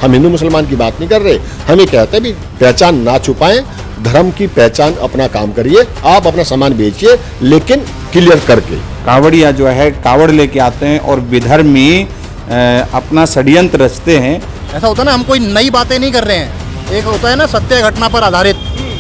हम हिंदू मुसलमान की बात नहीं कर रहे, हम ये कहते हैं भी पहचान ना छुपाएं, धर्म की पहचान अपना काम करिए, आप अपना सामान बेचिए लेकिन क्लियर करके। कावड़िया जो है कावड़ लेके आते हैं और विधर्मी अपना षड्यंत्र रचते हैं। ऐसा होता है ना, हम कोई नई बातें नहीं कर रहे हैं, एक होता है ना सत्य घटना पर आधारित,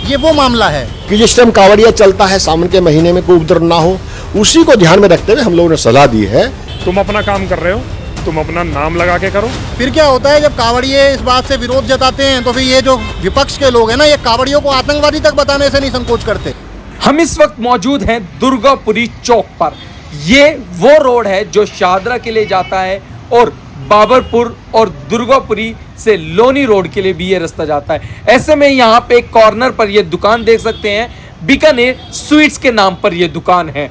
ये वो मामला है कि जिस टाइम कावड़िया चलता है सावन के महीने में कोई उपद्रव ना हो, उसी को ध्यान में रखते हुए हम लोगों ने सलाह दी है। तुम अपना काम कर रहे हो, तुम अपना नाम लगा के करो। फिर क्या होता है जब कावड़िए इस बात से विरोध जताते हैं तो फिर ये जो विपक्ष के लोग हैं ना, ये कावड़ियों को आतंकवादी तक बताने से नहीं संकोच करते। हम इस वक्त मौजूद हैं दुर्गापुरी चौक पर। ये वो रोड है जो शाहदरा के लिए जाता है और बाबरपुर और दुर्गापुरी से लोनी रोड के लिए भी ये रास्ता जाता है। ऐसे में यहाँ पे एक कॉर्नर पर ये दुकान देख सकते हैं, बीकानेर स्वीट्स के नाम पर ये दुकान है।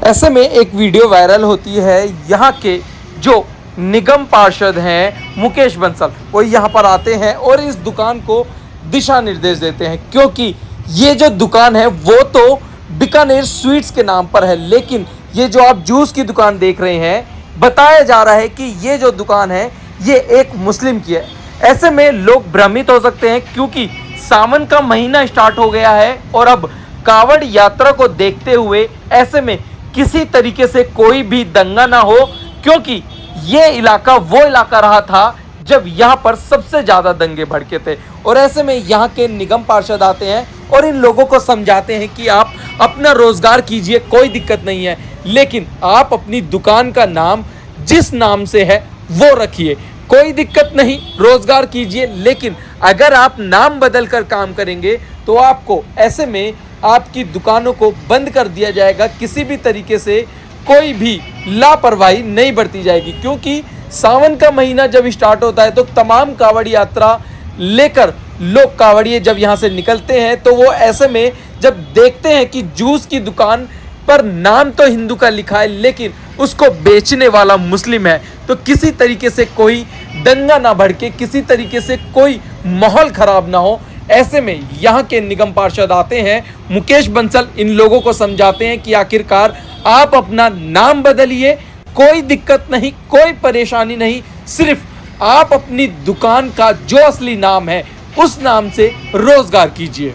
ऐसे में एक वीडियो वायरल होती है, यहाँ के जो निगम पार्षद हैं मुकेश बंसल, वो यहाँ पर आते हैं और इस दुकान को दिशा निर्देश देते हैं, क्योंकि ये जो दुकान है वो तो बीकानेर स्वीट्स के नाम पर है, लेकिन ये जो आप जूस की दुकान देख रहे हैं, बताया जा रहा है कि ये जो दुकान है ये एक मुस्लिम की है। ऐसे में लोग भ्रमित हो सकते हैं, क्योंकि सावन का महीना स्टार्ट हो गया है और अब कावड़ यात्रा को देखते हुए ऐसे में किसी तरीके से कोई भी दंगा ना हो, क्योंकि ये इलाका वो इलाका रहा था जब यहाँ पर सबसे ज्यादा दंगे भड़के थे। और ऐसे में यहाँ के निगम पार्षद आते हैं और इन लोगों को समझाते हैं कि आप अपना रोजगार कीजिए, कोई दिक्कत नहीं है, लेकिन आप अपनी दुकान का नाम जिस नाम से है वो रखिए, कोई दिक्कत नहीं, रोजगार कीजिए, लेकिन अगर आप नाम बदल कर काम करेंगे तो आपको ऐसे में आपकी दुकानों को बंद कर दिया जाएगा, किसी भी तरीके से कोई भी लापरवाही नहीं बरती जाएगी। क्योंकि सावन का महीना जब स्टार्ट होता है तो तमाम कावड़ यात्रा लेकर लोग कावड़िए जब यहाँ से निकलते हैं तो वो ऐसे में जब देखते हैं कि जूस की दुकान पर नाम तो हिंदू का लिखा है लेकिन उसको बेचने वाला मुस्लिम है, तो किसी तरीके से कोई दंगा ना भड़के, किसी तरीके से कोई माहौल खराब ना हो। ऐसे में यहाँ के निगम पार्षद आते हैं, मुकेश बंसल इन लोगों को समझाते हैं कि आखिरकार आप अपना नाम बदलिए, कोई दिक्कत नहीं, कोई परेशानी नहीं, सिर्फ आप अपनी दुकान का जो असली नाम है उस नाम से रोजगार कीजिए।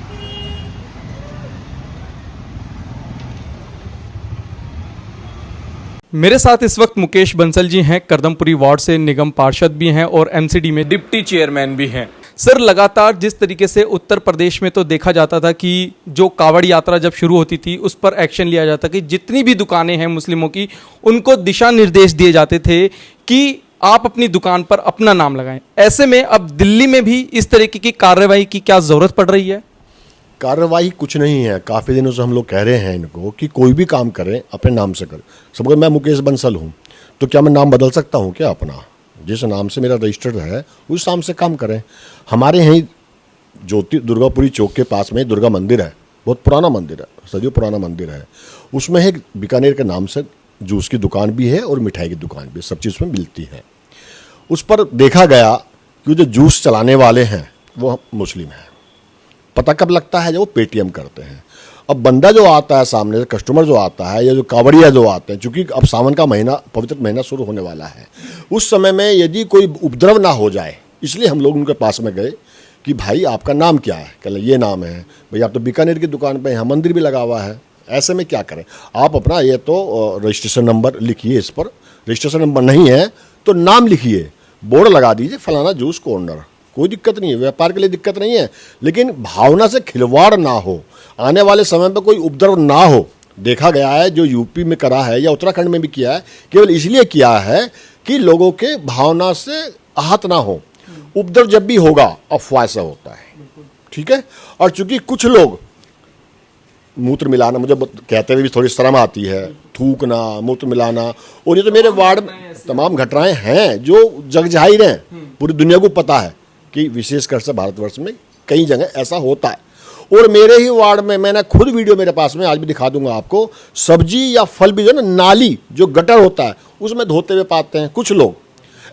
मेरे साथ इस वक्त मुकेश बंसल जी हैं, करदमपुरी वार्ड से निगम पार्षद भी हैं और एमसीडी में डिप्टी चेयरमैन भी हैं। सर, लगातार जिस तरीके से उत्तर प्रदेश में तो देखा जाता था कि जो कावड़ यात्रा जब शुरू होती थी उस पर एक्शन लिया जाता कि जितनी भी दुकानें हैं मुस्लिमों की उनको दिशा निर्देश दिए जाते थे कि आप अपनी दुकान पर अपना नाम लगाएं। ऐसे में अब दिल्ली में भी इस तरीके की कार्रवाई की क्या जरूरत पड़ रही है? कार्रवाई कुछ नहीं है, काफ़ी दिनों से हम लोग कह रहे हैं इनको कि कोई भी काम करें अपने नाम से करें। समझो मैं मुकेश बंसल हूँ तो क्या मैं नाम बदल सकता हूँ क्या? अपना जिस नाम से मेरा रजिस्टर्ड है उस नाम से काम करें। हमारे यहीं ज्योति दुर्गापुरी चौक के पास में दुर्गा मंदिर है, बहुत पुराना मंदिर है, सदियों पुराना मंदिर है। उसमें एक बीकानेर के नाम से जूस की दुकान भी है और मिठाई की दुकान भी, सब चीज़ उसमें मिलती है। उस पर देखा गया कि जो जूस चलाने वाले हैं वो मुस्लिम हैं। पता कब लगता है? जब वो पेटीएम करते हैं। अब बंदा जो आता है सामने से, कस्टमर जो आता है या जो कावड़िया जो आते हैं, चूंकि अब सावन का महीना, पवित्र महीना शुरू होने वाला है, उस समय में यदि कोई उपद्रव ना हो जाए, इसलिए हम लोग उनके पास में गए कि भाई आपका नाम क्या है? कहले ये नाम है। भाई आप तो बीकानेर की दुकान पर, यहाँ मंदिर भी लगा हुआ है, ऐसे में क्या करें? आप अपना ये तो रजिस्ट्रेशन नंबर लिखिए, इस पर रजिस्ट्रेशन नंबर नहीं है तो नाम लिखिए, बोर्ड लगा दीजिए फलाना जूस कॉर्नर, कोई दिक्कत नहीं है, व्यापार के लिए दिक्कत नहीं है, लेकिन भावना से खिलवाड़ ना हो, आने वाले समय पर कोई उपद्रव ना हो। देखा गया है जो यूपी में करा है या उत्तराखंड में भी किया है, केवल इसलिए किया है कि लोगों के भावना से आहत ना हो। उपद्रव जब भी होगा अफवाह से होता है, ठीक है। और चूंकि कुछ लोग मूत्र मिलाना, मुझे कहते हुए भी थोड़ी शर्म आती है, थूकना, मूत्र मिलाना, और ये तो मेरे वार्ड में तमाम घटनाएं हैं जो जग जाहिर हैं, पूरी दुनिया को पता है कि विशेषकर से भारतवर्ष में कई जगह ऐसा होता है। और मेरे ही वार्ड में, मैंने खुद वीडियो मेरे पास में आज भी दिखा दूंगा आपको, सब्जी या फल भी जो ना नाली जो गटर होता है उसमें धोते हुए पाते हैं कुछ लोग।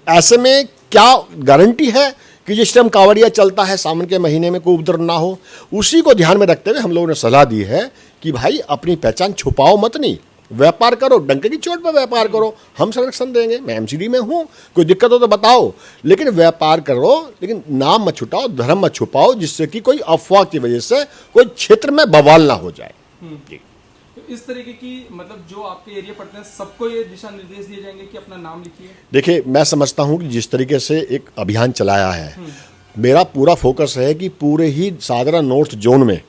ऐसे में क्या गारंटी है कि जिस टाइम कावड़िया चलता है सावन के महीने में कोई उपद्रव ना हो? उसी को ध्यान में रखते हुए हम लोगों ने सलाह दी है कि भाई अपनी पहचान छुपाओ मत, नहीं व्यापार करो, डंके की चोट पर व्यापार करो, हम संरक्षण देंगे। मैं एमसीडी में हूँ, कोई दिक्कत हो तो बताओ, लेकिन व्यापार करो, लेकिन नाम मत छुटाओ, धर्म मत छुपाओ, जिससे कि कोई अफवाह की वजह से कोई क्षेत्र में बवाल ना हो जाए। जी। तो इस तरीके की मतलब जो आपके एरिया पड़ते हैं सबको ये दिशा निर्देश दिए जाएंगे कि अपना नाम लिखिए। देखिए, मैं समझता हूँ कि जिस तरीके से एक अभियान चलाया है, मेरा पूरा फोकस है कि पूरे ही सागरा नॉर्थ जोन में,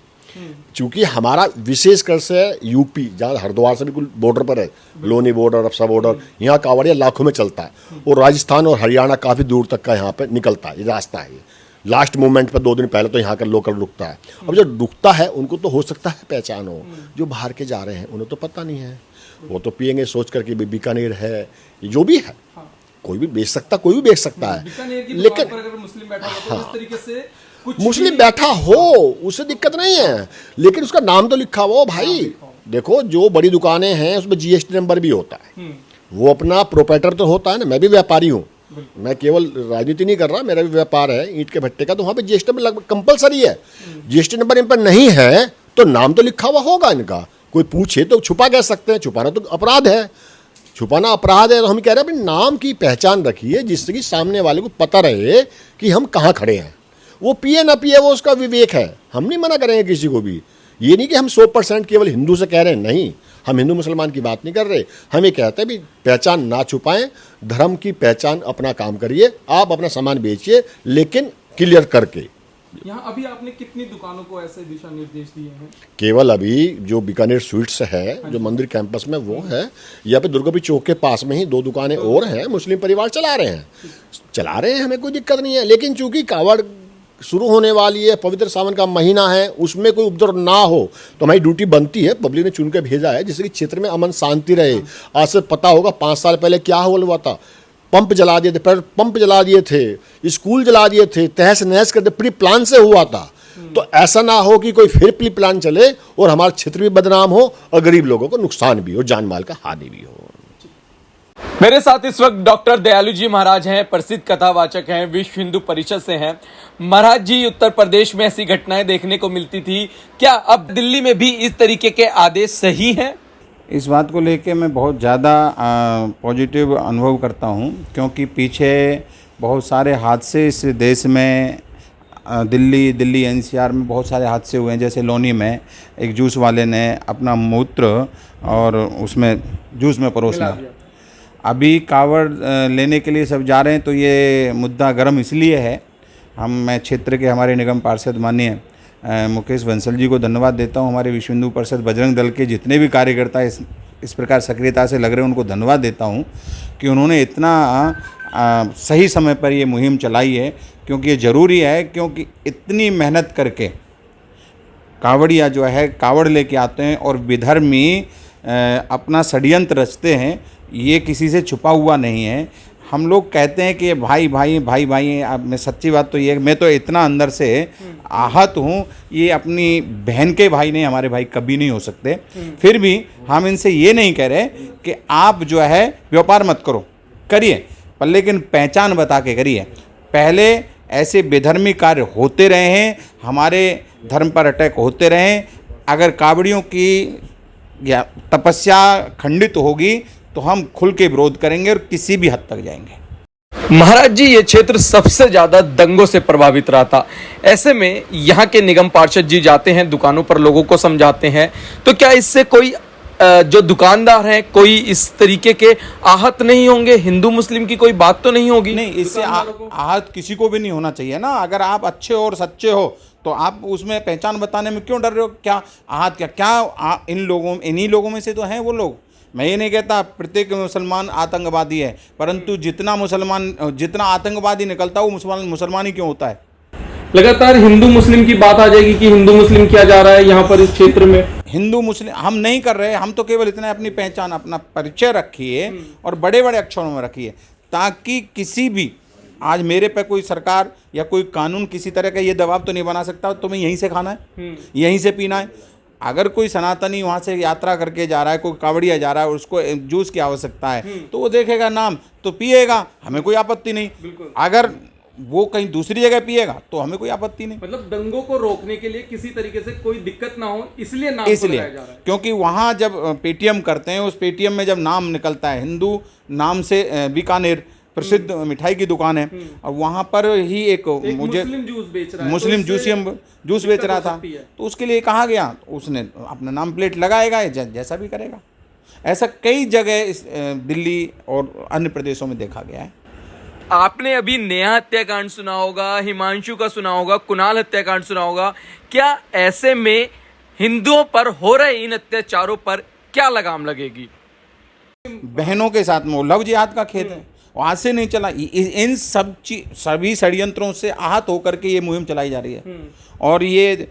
चूंकि हमारा विशेषकर से यूपी, जहाँ हरिद्वार से बिल्कुल बॉर्डर पर है, लोनी बॉर्डर, रफसा बॉर्डर, यहाँ कांवड़िया लाखों में चलता है, और राजस्थान और हरियाणा काफ़ी दूर तक का यहाँ पे निकलता है, ये रास्ता है। ये लास्ट मोमेंट पर 2 दिन पहले तो यहाँ का लोकल रुकता है। अब जो रुकता है उनको तो हो सकता है पहचान हो, जो बाहर के जा रहे हैं उन्हें तो पता नहीं है, वो तो पियेंगे सोच करके बीकानेर है, जो भी है, कोई भी बेच सकता, कोई भी बेच सकता है, लेकिन अगर मुस्लिम बैठा हो तो इस तरीके से कुछ मुस्लिम बैठा हो उससे दिक्कत नहीं है, लेकिन उसका नाम तो लिखा हुआ हो भाई। देखो, जो बड़ी दुकानें हैं उसमें जीएसटी नंबर भी होता है, वो अपना प्रोपराइटर तो होता है ना। मैं भी व्यापारी हूँ, मैं केवल राजनीति नहीं कर रहा, मेरा भी व्यापार है ईंट के भट्टे का, तो वहाँ पे जीएसटी नंबर लगभग कंपलसरी है। जीएसटी नंबर इन पर नहीं है तो नाम तो लिखा हुआ होगा इनका, कोई पूछे तो छुपा कह सकते हैं, छुपाना तो अपराध है, छुपाना अपराध है। तो हम कह रहे हैं अपने नाम की पहचान रखिए, जिससे कि सामने वाले को पता रहे कि हम कहाँ खड़े हैं। वो पिए ना पिए वो उसका विवेक है, हम नहीं मना करेंगे किसी को भी। ये नहीं कि हम 100% केवल हिंदू से कह रहे हैं, नहीं, हम हिंदू मुसलमान की बात नहीं कर रहे। हम ये कहते हैं भी पहचान ना छुपाएं, धर्म की पहचान, अपना काम करिए, आप अपना सामान बेचिए, लेकिन क्लियर करके। यहाँ अभी आपने कितनी दुकानों को ऐसे दिशा निर्देश दिए हैं? केवल अभी जो बीकानेर स्वीट्स है, जो मंदिर कैंपस में, वो है। यहाँ पे दुर्गापुर चौक के पास में ही 2 दुकानें और हैं, मुस्लिम परिवार चला रहे हैं, हमें कोई दिक्कत नहीं है। लेकिन चूंकि कावड़ शुरू होने वाली है, पवित्र सावन का महीना है, उसमें कोई उपद्रव ना हो तो हमारी ड्यूटी बनती है, पब्लिक ने चुन के भेजा है, जिससे कि क्षेत्र में अमन शांति रहे। आज से पता होगा 5 साल पहले क्या हुआ था, पंप जला दिए थे, पंप जला दिए थे, स्कूल जला दिए थे, तहस नहस करते, प्री प्लान से हुआ था। तो ऐसा ना हो कि कोई फिर प्री प्लान चले और हमारा क्षेत्र भी बदनाम हो और गरीब लोगों को नुकसान भी हो, जान माल का हानि भी हो। मेरे साथ इस वक्त डॉक्टर दयालु जी महाराज हैं, प्रसिद्ध कथावाचक हैं, विश्व हिंदू परिषद से हैं। महाराज जी, उत्तर प्रदेश में ऐसी घटनाएं देखने को मिलती थी, क्या अब दिल्ली में भी इस तरीके के आदेश सही हैं? इस बात को लेके मैं बहुत ज़्यादा पॉजिटिव अनुभव करता हूँ, क्योंकि पीछे बहुत सारे हादसे इस देश में, दिल्ली एनसीआर में बहुत सारे हादसे हुए हैं। जैसे लोनी में एक जूस वाले ने अपना मूत्र और उसमें जूस में परोस लिया। अभी कावड़ लेने के लिए सब जा रहे हैं, तो ये मुद्दा गर्म इसलिए है। मैं क्षेत्र के हमारे निगम पार्षद माननीय मुकेश बंसल जी को धन्यवाद देता हूँ। हमारे विश्व हिंदू परिषद बजरंग दल के जितने भी कार्यकर्ता इस प्रकार सक्रियता से लग रहे हैं, उनको धन्यवाद देता हूँ कि उन्होंने इतना सही समय पर ये मुहिम चलाई है, क्योंकि ये ज़रूरी है। क्योंकि इतनी मेहनत करके कावड़िया जो है कावड़ लेके आते हैं और विधर्मी अपना षड्यंत्र रचते हैं, ये किसी से छुपा हुआ नहीं है। हम लोग कहते हैं कि भाई भाई, अब मैं सच्ची बात तो ये, मैं तो इतना अंदर से आहत हूँ, ये अपनी बहन के भाई नहीं, हमारे भाई कभी नहीं हो सकते। फिर भी हम इनसे ये नहीं कह रहे कि आप जो है व्यापार मत करो, करिए, पर लेकिन पहचान बता के करिए। पहले ऐसे बेधर्मी कार्य होते रहे हैं, हमारे धर्म पर अटैक होते रहे हैं। अगर कावड़ियों की या तपस्या खंडित होगी तो हम खुल के विरोध करेंगे और किसी भी हद तक जाएंगे। महाराज जी, ये क्षेत्र सबसे ज्यादा दंगों से प्रभावित रहा था। ऐसे में यहाँ के निगम पार्षद जी जाते हैं, दुकानों पर लोगों को समझाते हैं, तो क्या इससे कोई जो दुकानदार हैं कोई इस तरीके के आहत नहीं होंगे? हिंदू मुस्लिम की कोई बात तो नहीं होगी? नहीं, इससे आहत किसी को भी नहीं होना चाहिए ना। अगर आप अच्छे और सच्चे हो तो आप उसमें पहचान बताने में क्यों डर रहे हो? क्या आहत क्या इन्हीं लोगों में से तो हैं वो लोग। मैं ये नहीं कहता प्रत्येक मुसलमान आतंकवादी है, परंतु जितना आतंकवादी निकलता है वो मुसलमान ही क्यों होता है? लगातार हिंदू मुस्लिम की बात आ जाएगी कि हिंदू मुस्लिम किया जा रहा है यहाँ पर इस क्षेत्र में। हिंदू मुस्लिम हम नहीं कर रहे, हम तो केवल इतना अपनी पहचान, अपना परिचय रखिए और बड़े बड़े अक्षरों में रखिए, ताकि किसी भी, आज मेरे पे कोई सरकार या कोई कानून किसी तरह का ये दबाव तो नहीं बना सकता तुम्हें यहीं से खाना है, यहीं से पीना है। अगर कोई सनातनी वहाँ से यात्रा करके जा रहा है, कोई कावड़िया जा रहा है, उसको जूस की आवश्यकता है, तो वो देखेगा नाम तो पिएगा, हमें कोई आपत्ति नहीं। अगर वो कहीं दूसरी जगह पिएगा तो हमें कोई आपत्ति नहीं। मतलब दंगों को रोकने के लिए किसी तरीके से कोई दिक्कत ना हो इसलिए नाम को इसलिए लगाया जा रहा है। क्योंकि वहाँ जब पेटीएम करते हैं, उस पेटीएम में जब नाम निकलता है हिंदू नाम से, बीकानेर प्रसिद्ध मिठाई की दुकान है, और वहाँ पर ही एक मुझे मुस्लिम जूस बेच रहा है, मुस्लिम तो इससे जूस बेच रहा दिक्कत हो था, सकती है। तो उसके लिए कहा गया, तो उसने अपना नाम प्लेट लगाएगा, जैसा भी करेगा। ऐसा कई जगह इस दिल्ली और अन्य प्रदेशों में देखा गया है। आपने अभी नेहा हत्याकांड सुना होगा, हिमांशु का सुना होगा, कुणाल हत्याकांड सुना होगा। क्या ऐसे में हिंदुओं पर हो रहे इन अत्याचारों पर क्या लगाम लगेगी? बहनों के साथ में वो लव जिहाद का खेत है, वहाँ से नहीं चला। इन सभी षड्यंत्रों से आहत होकर के ये मुहिम चलाई जा रही है, और ये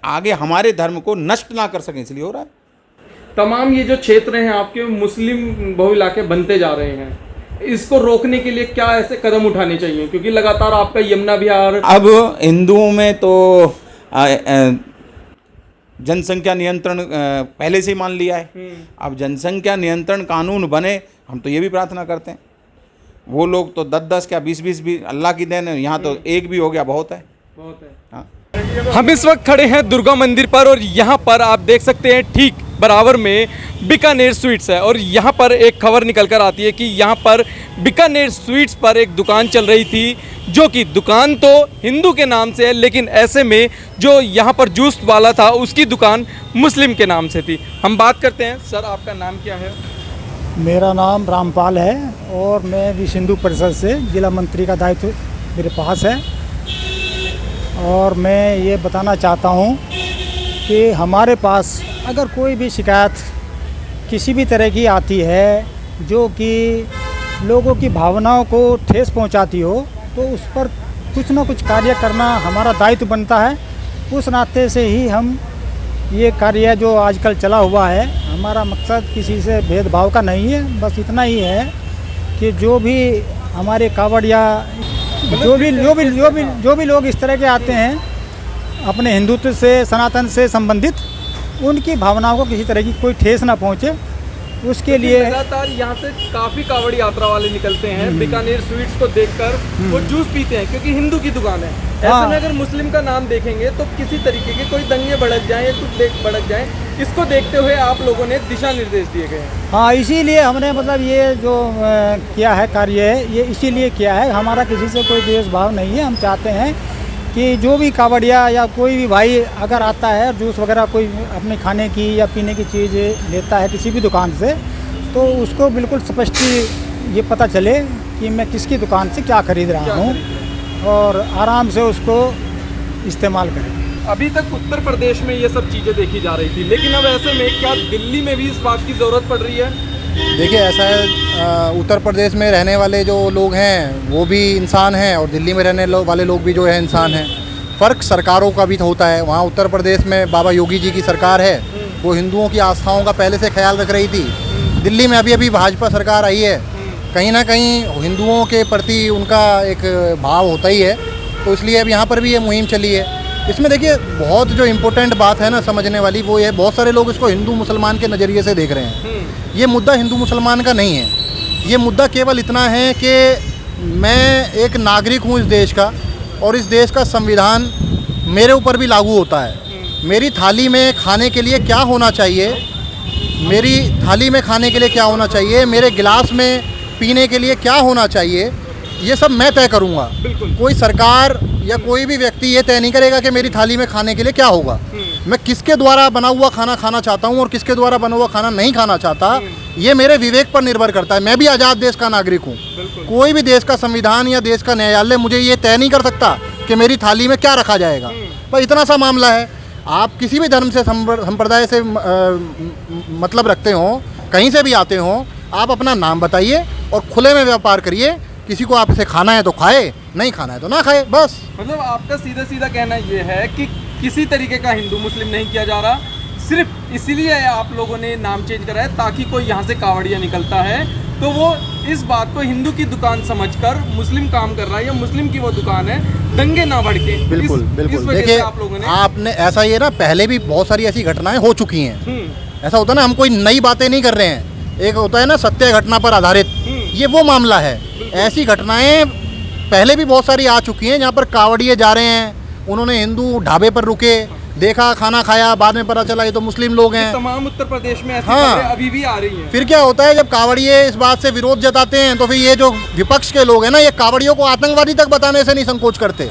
आगे हमारे धर्म को नष्ट ना कर सकें इसलिए हो रहा है। तमाम ये जो क्षेत्र हैं आपके मुस्लिम बहु इलाके बनते जा रहे हैं, इसको रोकने के लिए क्या ऐसे कदम उठाने चाहिए? क्योंकि लगातार आपका यमुना विहार, अब हिंदुओं में तो जनसंख्या नियंत्रण पहले से ही मान लिया है। अब जनसंख्या नियंत्रण कानून बने, हम तो ये भी प्रार्थना करते हैं। वो लोग तो 10-10 क्या 20-20 भी अल्लाह की देन है, यहाँ तो एक भी हो गया बहुत है। हाँ। हम इस वक्त खड़े हैं दुर्गा मंदिर पर, और यहाँ पर आप देख सकते हैं ठीक बराबर में बीकानेर स्वीट्स है, और यहाँ पर एक खबर निकल कर आती है कि यहाँ पर बीकानेर स्वीट्स पर एक दुकान चल रही थी, जो कि दुकान तो हिंदू के नाम से है, लेकिन ऐसे में जो यहाँ पर जूस वाला था उसकी दुकान मुस्लिम के नाम से थी। हम बात करते हैं। सर, आपका नाम क्या है? मेरा नाम रामपाल है और मैं विश्व हिंदू परिषद से जिला मंत्री का दायित्व मेरे पास है। और मैं ये बताना चाहता हूँ कि हमारे पास अगर कोई भी शिकायत किसी भी तरह की आती है जो कि लोगों की भावनाओं को ठेस पहुँचाती हो, तो उस पर कुछ ना कुछ कार्य करना हमारा दायित्व बनता है। उस नाते से ही हम ये कार्य जो आजकल चला हुआ है, हमारा मकसद किसी से भेदभाव का नहीं है, बस इतना ही है कि जो भी हमारे कावड़िया जो भी लोग इस तरह के आते हैं अपने हिंदुत्व से, सनातन से संबंधित, उनकी भावनाओं को किसी तरह की कोई ठेस ना पहुंचे, उसके लिए लगातार यहाँ से काफी कावड़ी यात्रा वाले निकलते हैं, बीकानेर स्वीट्स को देखकर वो जूस पीते हैं क्योंकि हिंदू की दुकान है। ऐसे में अगर मुस्लिम का नाम देखेंगे तो किसी तरीके के कोई दंगे भड़क जाए या कुछ भड़क जाए, इसको देखते हुए आप लोगों ने दिशा निर्देश दिए गए हैं। हाँ, इसीलिए हमने मतलब ये जो किया है कार्य है, ये इसीलिए किया है। हमारा किसी से कोई द्वेषभाव नहीं है। हम चाहते हैं कि जो भी कावड़िया या कोई भी भाई अगर आता है जूस वगैरह कोई अपने खाने की या पीने की चीज़ लेता है किसी भी दुकान से, तो उसको बिल्कुल स्पष्ट ये पता चले कि मैं किसकी दुकान से क्या खरीद रहा हूँ, और आराम से उसको इस्तेमाल करें। अभी तक उत्तर प्रदेश में ये सब चीज़ें देखी जा रही थी, लेकिन अब ऐसे में क्या दिल्ली में भी इस बात की ज़रूरत पड़ रही है? देखिए, ऐसा है, उत्तर प्रदेश में रहने वाले जो लोग हैं वो भी इंसान हैं, और दिल्ली में रहने वाले लोग भी जो है इंसान हैं। फ़र्क सरकारों का भी होता है। वहाँ उत्तर प्रदेश में बाबा योगी जी की सरकार है, वो हिंदुओं की आस्थाओं का पहले से ख्याल रख रही थी। दिल्ली में अभी भाजपा सरकार आई है, कहीं ना कहीं हिंदुओं के प्रति उनका एक भाव होता ही है, तो इसलिए अब यहाँ पर भी ये मुहिम चली है। इसमें देखिए, बहुत जो इम्पोर्टेंट बात है ना समझने वाली, वो ये बहुत सारे लोग इसको हिंदू मुसलमान के नज़रिए से देख रहे हैं। ये मुद्दा हिंदू मुसलमान का नहीं है। ये मुद्दा केवल इतना है कि मैं एक नागरिक हूँ इस देश का, और इस देश का संविधान मेरे ऊपर भी लागू होता है। मेरी थाली में खाने के लिए क्या होना चाहिए, मेरी थाली में खाने के लिए क्या होना चाहिए, मेरे गिलास में पीने के लिए क्या होना चाहिए, ये सब मैं तय करूँगा। कोई सरकार या कोई भी व्यक्ति ये तय नहीं करेगा कि मेरी थाली में खाने के लिए क्या होगा। मैं किसके द्वारा बना हुआ खाना खाना चाहता हूँ और किसके द्वारा बना हुआ खाना नहीं खाना चाहता, ये मेरे विवेक पर निर्भर करता है। मैं भी आज़ाद देश का नागरिक हूँ। कोई भी देश का संविधान या देश का न्यायालय मुझे ये तय नहीं कर सकता कि मेरी थाली में क्या रखा जाएगा। बस इतना सा मामला है। आप किसी भी धर्म से, संप्रदाय से मतलब रखते हो, कहीं से भी आते हो, आप अपना नाम बताइए और खुले में व्यापार करिए। किसी को आप इसे खाना है तो खाए, नहीं खाना है तो ना खाए, बस। मतलब आपका सीधा सीधा कहना ये है कि किसी तरीके का हिंदू मुस्लिम नहीं किया जा रहा, सिर्फ इसीलिए आप लोगों ने नाम चेंज करा है ताकि कोई यहाँ से कावड़िया निकलता है तो वो इस बात को हिंदू की दुकान समझकर मुस्लिम काम कर रहा है या मुस्लिम की वो दुकान है, दंगे ना भड़के। बिल्कुल बिल्कुल। देखिए, आपने ऐसा ये ना, पहले भी बहुत सारी ऐसी घटनाएं हो चुकी हैं। ऐसा होता है ना, हम कोई नई बातें नहीं कर रहे हैं। एक होता है ना सत्य घटना पर आधारित, ये वो मामला है। ऐसी घटनाएं पहले भी बहुत सारी आ चुकी हैं जहाँ पर कावड़िए जा रहे हैं, उन्होंने हिंदू ढाबे पर रुके, देखा, खाना खाया, बाद में पता चला ये तो मुस्लिम लोग हैं। तमाम उत्तर प्रदेश में ऐसी हाँ। खबरें अभी भी आ रही हैं। फिर क्या होता है जब कावड़िए इस बात से विरोध जताते हैं तो फिर ये जो विपक्ष के लोग हैं ना, ये कावड़ियों को आतंकवादी तक बताने से नहीं संकोच करते।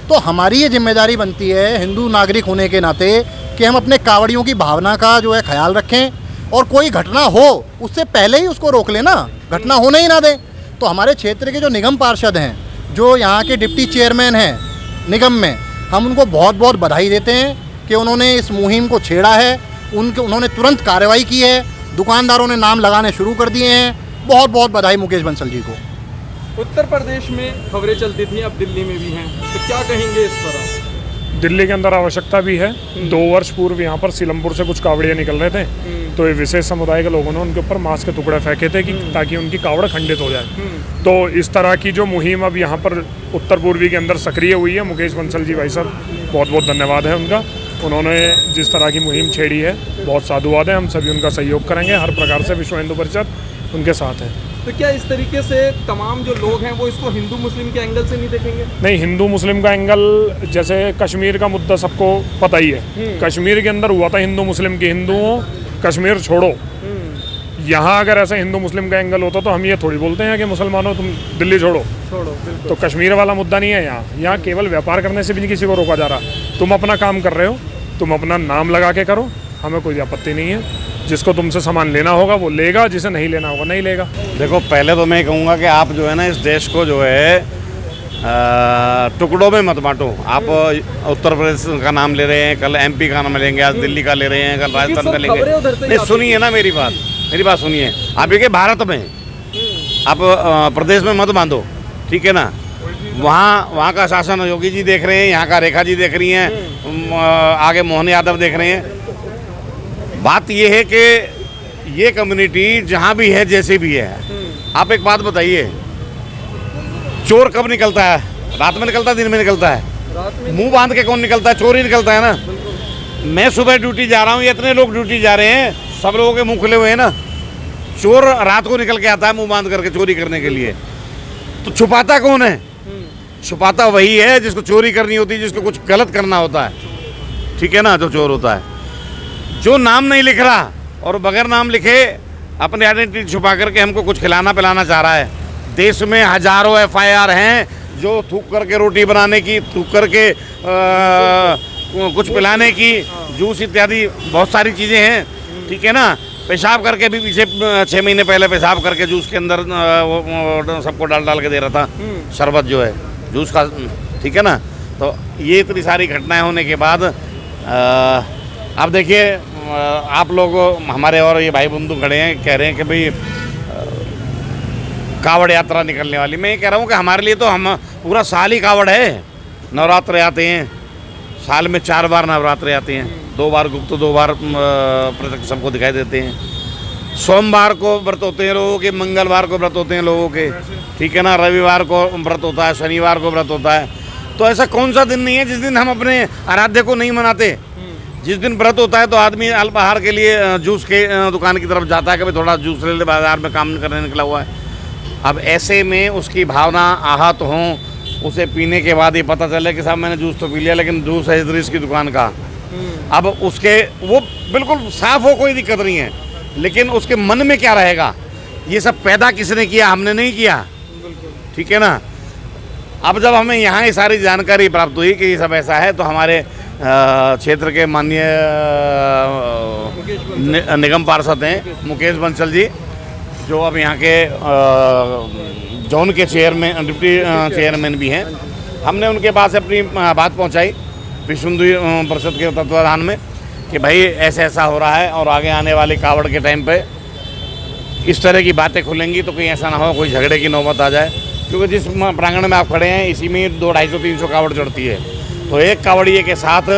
तो हमारी ये जिम्मेदारी बनती है हिंदू नागरिक होने के नाते कि हम अपने कावड़ियों की भावना का जो है ख्याल रखें, और कोई घटना हो उससे पहले ही उसको रोक लें ना, घटना होने ही ना दें। तो हमारे क्षेत्र के जो निगम पार्षद हैं, जो यहाँ के डिप्टी चेयरमैन हैं निगम में, हम उनको बहुत बहुत बधाई देते हैं कि उन्होंने इस मुहिम को छेड़ा है, उन्होंने तुरंत कार्रवाई की है, दुकानदारों ने नाम लगाने शुरू कर दिए हैं। बहुत बहुत बधाई मुकेश बंसल जी को। उत्तर प्रदेश में खबरें चलती थी, अब दिल्ली में भी हैं, तो क्या कहेंगे इस पर? दिल्ली के अंदर आवश्यकता भी है। 2 वर्ष पूर्व यहाँ पर सीलमपुर से कुछ कावड़िया निकल रहे थे, तो ये विशेष समुदाय के लोगों ने उनके ऊपर मांस के टुकड़े फेंके थे कि ताकि उनकी कावड़ खंडित हो जाए। तो इस तरह की जो मुहिम अब यहाँ पर उत्तर पूर्वी के अंदर सक्रिय हुई है, मुकेश बंसल जी भाई साहब, बहुत बहुत धन्यवाद है उनका। उन्होंने जिस तरह की मुहिम छेड़ी है, बहुत साधुवाद है। हम सभी उनका सहयोग करेंगे हर प्रकार से, विश्व हिंदू परिषद उनके साथ है। तो क्या इस तरीके से तमाम जो लोग हैं वो इसको हिंदू मुस्लिम के एंगल से नहीं देखेंगे? नहीं, हिंदू मुस्लिम का एंगल, जैसे कश्मीर का मुद्दा सबको पता ही है, कश्मीर के अंदर हुआ था हिंदू मुस्लिम की, हिंदुओं कश्मीर छोड़ो। यहाँ अगर ऐसा हिंदू मुस्लिम का एंगल होता तो हम ये थोड़ी बोलते हैं कि मुसलमानों तुम दिल्ली छोड़ो। तो कश्मीर वाला मुद्दा नहीं है यहाँ केवल व्यापार करने से भी नहीं किसी को रोका जा रहा। तुम अपना काम कर रहे हो, तुम अपना नाम लगा के करो, हमें कोई आपत्ति नहीं है। जिसको तुमसे सामान लेना होगा वो लेगा, जिसे नहीं लेना होगा नहीं लेगा। देखो, पहले तो मैं कहूँगा कि आप जो है ना, इस देश को जो है टुकड़ों में मत बांटो। आप उत्तर प्रदेश का नाम ले रहे हैं, कल MP का नाम लेंगे, आज दिल्ली का ले रहे हैं, कल राजस्थान का लेंगे। नहीं, सुनिए ना मेरी बात सुनिए। आप ये भारत में आप प्रदेश में मत बांधो, ठीक है ना। वहाँ का शासन योगी जी देख रहे हैं, यहाँ का रेखा जी देख रही हैं, आगे मोहन यादव देख रहे हैं। बात ये है कि ये कम्युनिटी जहाँ भी है, जैसे भी है, आप एक बात बताइए, चोर कब निकलता है? रात में निकलता है, दिन में निकलता है? मुंह बांध के कौन निकलता है? चोर ही निकलता है ना। मैं सुबह ड्यूटी जा रहा हूँ, इतने लोग ड्यूटी जा रहे हैं, सब लोगों के मुंह खुले हुए हैं ना। चोर रात को निकल के आता है मुंह बांध करके चोरी करने के लिए। तो छुपाता कौन है? छुपाता वही है जिसको चोरी करनी होती है, जिसको कुछ गलत करना होता है, ठीक है ना, जो चोर होता है। जो नाम नहीं लिख रहा और बगैर नाम लिखे अपनी आइडेंटिटी छुपा करके हमको कुछ खिलाना पिलाना चाह रहा है। देश में हजारों FIR हैं जो थूक करके रोटी बनाने की, थूक करके कुछ पिलाने की, जूस इत्यादि बहुत सारी चीज़ें हैं, ठीक है ना। पेशाब करके भी पीछे 6 महीने पहले पेशाब करके जूस के अंदर वो सबको डाल के दे रहा था, शरबत जो है जूस का, ठीक है ना। तो ये इतनी सारी घटनाएं होने के बाद अब देखिए, आप लोग हमारे और ये भाई बंधु खड़े हैं, कह रहे हैं कि भाई कावड़ यात्रा निकलने वाली। मैं ये कह रहा हूँ कि हमारे लिए तो हम पूरा साल ही कावड़ है। नवरात्र आते हैं, साल में 4 बार नवरात्रे आते हैं, 2 बार गुप्त, 2 बार प्रत्यक्ष सबको दिखाई देते हैं। सोमवार को व्रत होते हैं लोगों के, मंगलवार को व्रत होते हैं लोगों के, ठीक है ना। रविवार को व्रत होता है, शनिवार को व्रत होता है। तो ऐसा कौन सा दिन नहीं है जिस दिन हम अपने आराध्य को नहीं मनाते। जिस दिन व्रत होता है तो आदमी अल्पाहार के लिए जूस के दुकान की तरफ जाता है, कभी थोड़ा जूस ले ले, बाजार में काम करने निकला हुआ है। अब ऐसे में उसकी भावना आहत हों, उसे पीने के बाद ये पता चले कि साहब मैंने जूस तो पी लिया, लेकिन जूस है इधर इसकी दुकान का। अब उसके वो बिल्कुल साफ हो, कोई दिक्कत नहीं है, लेकिन उसके मन में क्या रहेगा? ये सब पैदा किसने किया? हमने नहीं किया, ठीक है ना। अब जब हमें यहाँ ये सारी जानकारी प्राप्त हुई कि ये सब ऐसा है, तो हमारे क्षेत्र के माननीय निगम पार्षद हैं मुकेश बंसल जी, जो अब यहाँ के जोन के चेयरमैन, डिप्टी चेयरमैन भी हैं, हमने उनके पास अपनी बात पहुँचाई विश्व हिंदू परिषद के तत्वाधान में कि भाई ऐसा ऐसा हो रहा है, और आगे आने वाले कावड़ के टाइम पे इस तरह की बातें खुलेंगी तो कहीं ऐसा ना हो कोई झगड़े की नौबत आ जाए। क्योंकि जिस प्रांगण में आप खड़े हैं, इसी में 200-250-300 कावड़ चढ़ती है। तो एक कावड़िए के साथ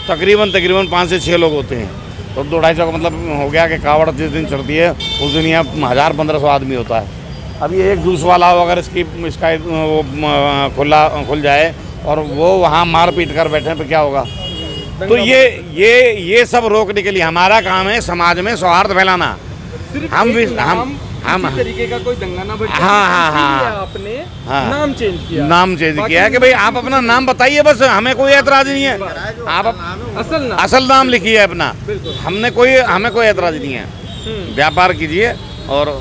तकरीबन 5 से 6 लोग होते हैं। तो 200-250 का मतलब हो गया कि कावड़ जिस दिन चढ़ती है उस दिन यहाँ 1000-1500 आदमी होता है। अब ये एक जूस वाला हो, अगर इसका खुल जाए और वो वहाँ मार पीट कर बैठे तो क्या होगा? तो ये सब रोकने के लिए हमारा काम है समाज में सौहार्द फैलाना। हम हम किसी तरीके का कोई दंगा ना भड़के, हाँ, इसीलिए आपने हाँ। नाम चेंज किया। नाम चेंज किया है कि भाई आप अपना नाम बताइए, बस हमें कोई एतराज नहीं है। आप असल नाम लिखिए अपना, हमें कोई एतराज नहीं है। व्यापार कीजिए। और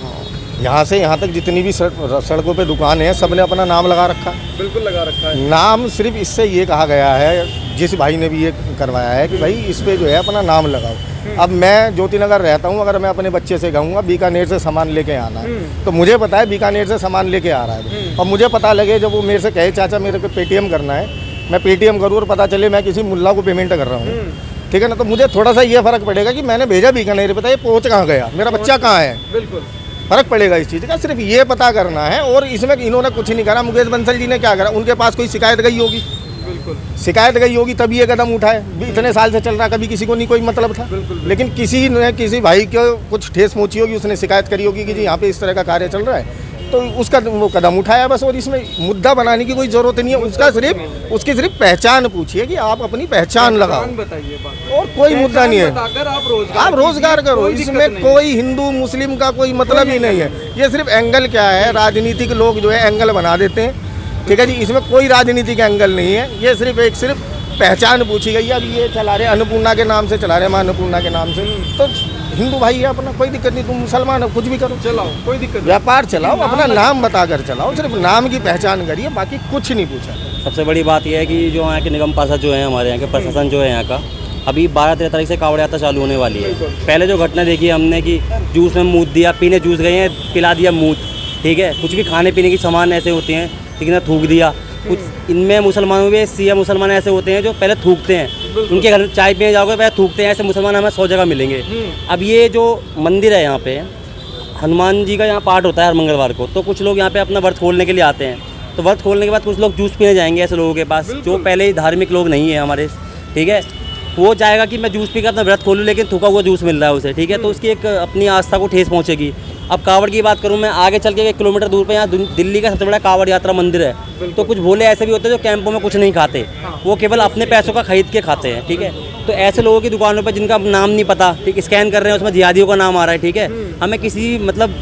यहाँ से यहाँ तक जितनी भी सड़कों पे दुकान है, सबने अपना नाम लगा रखा। बिल्कुल लगा रखा है। नाम सिर्फ इससे ये कहा गया है, जिस भाई ने भी ये करवाया है कि भाई इस पे जो है अपना नाम लगाओ। अब मैं ज्योतिनगर रहता हूँ, अगर मैं अपने बच्चे से कहूँगा बीकानेर से सामान लेके आना है, तो मुझे पता है बीकानेर से सामान लेके आ रहा है, और मुझे पता लगे जब वो मेरे से कहे चाचा मेरे को पेटीएम करना है, मैं पेटीएम करूँ और पता चले मैं किसी मुल्ला को पेमेंट कर रहा हूँ, ठीक है ना, तो मुझे थोड़ा सा ये फर्क पड़ेगा कि मैंने भेजा बीकानेर, पता ये पहुँच कहाँ गया, मेरा बच्चा कहाँ है। बिल्कुल फर्क पड़ेगा इस चीज़ का, सिर्फ ये पता करना है। और इसमें इन्होंने कुछ नहीं करा। मुकेश बंसल जी ने क्या करा, उनके पास कोई शिकायत गई होगी, शिकायत गई होगी तभी ये कदम उठाए। इतने साल से चल रहा, कभी किसी को नहीं कोई मतलब था, लेकिन किसी ने किसी भाई को कुछ ठेस पहुंची होगी, उसने शिकायत करी होगी कि जी यहाँ पे इस तरह का कार्य चल रहा है, तो उसका वो कदम उठाया बस। और इसमें मुद्दा बनाने की कोई ज़रूरत नहीं है, उसकी सिर्फ पहचान पूछिए कि आप अपनी पहचान लगाओ, बताइए बात। और कोई मुद्दा नहीं है। आप रोजगार करो, इसमें कोई हिंदू मुस्लिम का कोई मतलब ही नहीं है। ये सिर्फ एंगल क्या है, राजनीतिक लोग जो है एंगल बना देते हैं, ठीक है जी, इसमें कोई राजनीतिक एंगल नहीं है। ये सिर्फ पहचान पूछी गई है। अब ये चला रहे अन्नपूर्णा के नाम से, चला रहे मां अन्नपूर्णा के नाम से, तो हिंदू भाई है अपना, कोई दिक्कत नहीं, तुम मुसलमान हो कुछ भी करो, चलाओ, कोई दिक्कत नहीं। व्यापार चलाओ, अपना नाम बताकर चलाओ, सिर्फ नाम की पहचान करिए, बाकी कुछ नहीं पूछा। सबसे बड़ी बात यह है कि जो यहाँ के निगम पार्षद जो है, हमारे यहाँ के प्रशासन जो है यहाँ का, अभी 12-13 तारीख से कावड़ यात्रा चालू होने वाली है। पहले जो घटना देखी हमने कि जूस में मूत दिया, पीने जूस गए हैं, पिला दिया मूत, ठीक है, कुछ भी खाने पीने की सामान ऐसे होते हैं, ठीक है ना, थूक दिया। कुछ इनमें मुसलमानों में सिया मुसलमान ऐसे होते हैं जो पहले थूकते हैं, उनके घर चाय पीने जाओगे पहले थूकते हैं, ऐसे मुसलमान हमें 100 जगह मिलेंगे। अब ये जो मंदिर है यहाँ पे, हनुमान जी का यहाँ पाठ होता है हर मंगलवार को, तो कुछ लोग यहाँ पे अपना व्रत खोलने के लिए आते हैं, तो व्रत खोलने के बाद कुछ लोग जूस पीने जाएंगे ऐसे लोगों के पास जो पहले ही धार्मिक लोग नहीं है हमारे, ठीक है, वो जाएगा कि मैं जूस पी कर अपना व्रत खोलूँ, लेकिन थूका हुआ जूस मिल रहा है उसे, ठीक है, तो उसकी एक अपनी आस्था को ठेस पहुँचेगी। अब कावड़ की बात करूँ मैं, आगे चल के 1 किलोमीटर दूर पे यहाँ दिल्ली का सबसे बड़ा कावड़ यात्रा मंदिर है, तो कुछ भोले ऐसे भी होते हैं जो कैंपों में कुछ नहीं खाते, वो केवल अपने पैसों का खरीद के खाते हैं, ठीक है, तो ऐसे लोगों की दुकानों पे जिनका नाम नहीं पता, ठीक, स्कैन कर रहे हैं उसमें जिहादियों का नाम आ रहा है, ठीक है, हमें किसी मतलब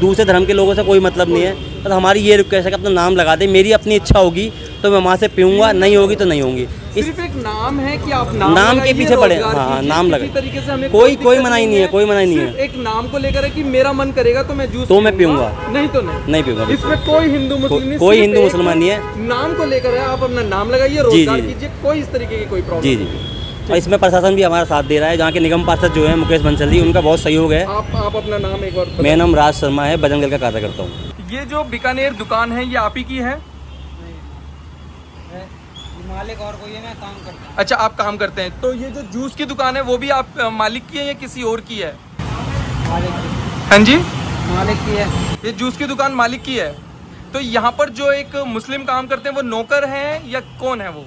दूसरे धर्म के लोगों से कोई मतलब नहीं है, तो हमारी ये रिक्वेस्ट है कि अपना नाम लगा दे। मेरी अपनी इच्छा होगी तो मैं वहाँ से पीऊँगा, नहीं होगी तो नहीं होंगी। सिर्फ एक नाम है कि आप नाम के पीछे पड़े, हाँ नाम लगा, तरीके से हमें कोई मनाही नहीं है, कोई मनाही नहीं है। एक नाम को लेकर है कि मेरा मन करेगा तो मैं जूस तो मैं पीऊँगा, नहीं तो नहीं पीऊँगा। इसमें कोई हिंदू मुस्लिम कोई हिंदू मुसलमान नहीं है, नाम को लेकर है, आप अपना नाम लगाइए, रोजगार कीजिए, कोई इस तरीके की कोई प्रॉब्लम। जी जी, और इसमें प्रशासन भी हमारा साथ दे रहा है, जहाँ के निगम पार्षद जो है मुकेश बंसल जी, उनका बहुत सहयोग है। आप अपना नाम एक बार। मेरा नाम राज शर्मा है, बजरंग दल का कार्य करता हूँ। ये जो बीकानेर दुकान है ये आप ही की है? मालिक और कोई है, मैं काम करता हूँ। अच्छा, आप काम करते हैं, तो ये जो जूस की दुकान है वो भी आप मालिक की है या किसी और की है? मालिक की। हाँ जी, मालिक की है। ये जूस की दुकान मालिक की है। तो यहाँ पर जो एक मुस्लिम काम करते हैं वो नौकर हैं या कौन है? वो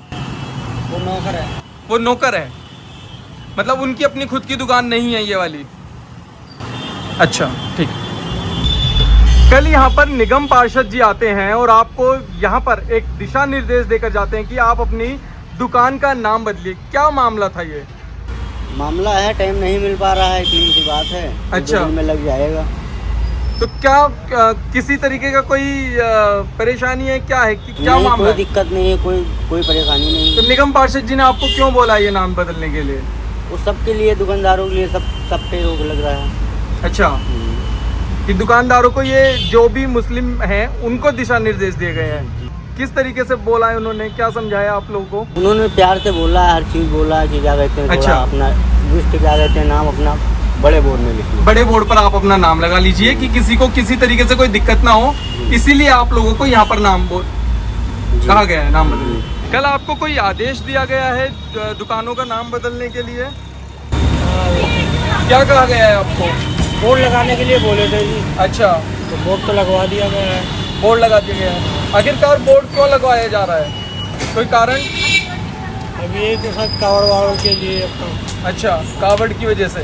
नौकर है। वो नौकर है, मतलब उनकी अपनी खुद की दुकान नहीं है ये वाली? अच्छा ठीक। कल यहाँ पर निगम पार्षद जी आते हैं और आपको यहाँ पर एक दिशा निर्देश देकर जाते हैं कि आप अपनी दुकान का नाम बदलिए। क्या मामला था ये? मामला है, टाइम नहीं मिल पा रहा है, इतनी सी बात है। अच्छा, 2 दिन में लग जाएगा। तो क्या किसी तरीके का कोई परेशानी है, क्या है कि क्या मामला? कोई दिक्कत नहीं है, कोई परेशानी नहीं। तो निगम पार्षद जी ने आपको क्यों बोला ये नाम बदलने के लिए? वो सबके लिए, दुकानदारों के लिए, सब पे रोक लग रहा है। अच्छा, कि दुकानदारों को ये जो भी मुस्लिम हैं उनको दिशा निर्देश दिए गए हैं। किस तरीके से बोला है उन्होंने, क्या समझाया आप लोगों को? उन्होंने प्यार से बोला, हर चीज़ बोला कि क्या कहते हैं, अच्छा, अपना लिस्ट क्या कहते हैं, नाम अपना बड़े बोर्ड में लिखिए। बड़े बोर्ड पर आप अपना नाम लगा लीजिए कि किसी को किसी तरीके से कोई दिक्कत ना हो, इसीलिए आप लोगों को यहाँ पर नाम कहा गया है, नाम बदलने। कल आपको कोई आदेश दिया गया है दुकानों का नाम बदलने के लिए? क्या कहा गया है आपको? बोर्ड लगाने के लिए बोले थे जी। अच्छा, तो बोर्ड तो लगवा दिया गया है। बोर्ड लगा दिया गया है। आखिरकार बोर्ड क्यों लगवाया जा रहा है, कोई कारण? अब ये तो सब कावड़ वावड़ के लिए। अच्छा, कावड़ की वजह से।